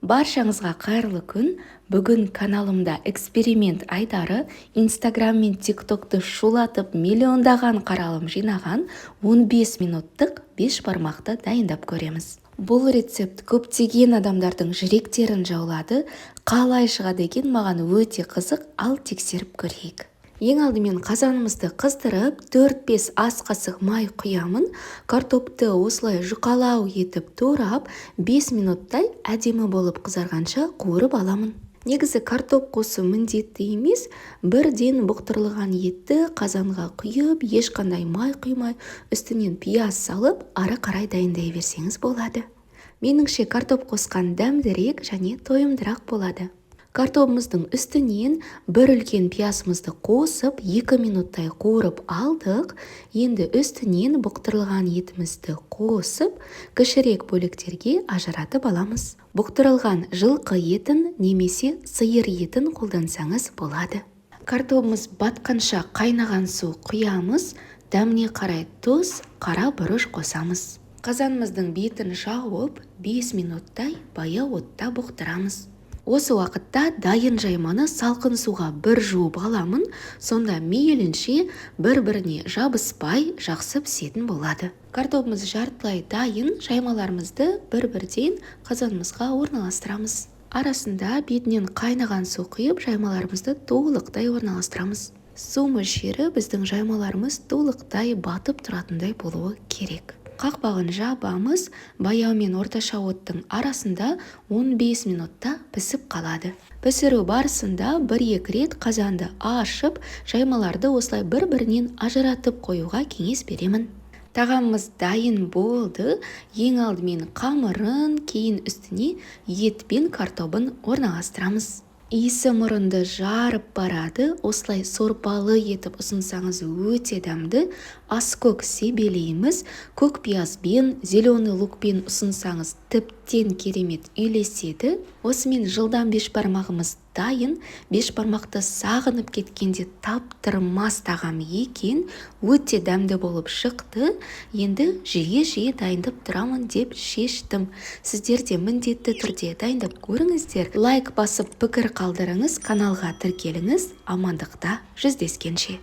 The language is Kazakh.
Баршаңызға қайырлы күн. Бүгін каналымда эксперимент айдары Instagram мен TikTok'ты шулатып миллиондаған қаралым жинаған 15 минуттық беш бармақты дайындап көреміз. Бұл рецепт көптеген адамдардың жүректерін жаулады. Қалай шығады екен, маған өте қызық, ал тексеріп көрейік. Ең алдымен қазанымызды қыздырып, 4-5 ас қасық май құямын. Картопты осылай жұқалау етіп турап, 5 минуттай әдемі болып қызарғанша қуырып аламын. Негізі картоп қосу міндетті емес, бірден бұқтырылған етті қазанға құйып, ешқандай май құймай, үстінен пияз салып, ары қарай дайындай берсеңіз болады. Меніңше картоп қосқан дәмдірек және тойымдырақ болады. Картопымыздың үстінен бір үлкен пиязымызды қосып, 2 минуттай қуырып алдық. Енді үстінен бұқтырылған етімізді қосып, кішірек бөліктерге ажыратып аламыз. Бұқтырылған жылқы етін немесе сиыр етін қолдансаңыз болады. Картопымыз батқанша қайнаған су құямыз, дәміне қарай тұз, қара бұрыш қосамыз. Қазанымыздың бетін жауып, 5 минуттай баяу отта бұқтырамыз. Осы уақытта дайын жайманы салқын суға бір жуып аламын, сонда мейлінше бір-біріне жабыспай жақсы пісетін болады. Картопымыз жартылай дайын, жаймаларымызды бір-бірден қазанымызға орналастырамыз. Арасында бетінен қайнаған су құйып, жаймаларымызды толықтай орналастырамыз. Су мөлшері біздің жаймаларымыз толықтай батып тұратындай болуы керек. Қақпағын жабамыз, баяу мен орташа оттың арасында 15 минутта пісіп қалады. Пісіру барысында 1-2 рет қазанды ашып, жаймаларды осылай бір-бірінен ажыратып қоюға кеңес беремін. Тағамымыз дайын болды. Ең алдымен қамырын, кейін үстіне ет пен картопын орналастырамыз. Иісі мұрынды жарып барады. Осылай сорпалы етіп ұсынсаңыз өте дәмді. Аскөк себелейміз. Көк пиязбен, зеленый лукпен ұсынсаңыз тіптен керемет үйлеседі. Осымен жылдан бешбармағымыз дайын. Бешбармақты сағынып кеткенде таптырмас тағам екен. Өте дәмді болып шықты. Енді жиі дайындап тұрамын деп шештім. Сіздер де міндетті түрде дайындап көріңіздер. Лайк басып пікір қалдырыңыз, каналға тіркеліңіз. Амандықта жүздескенше.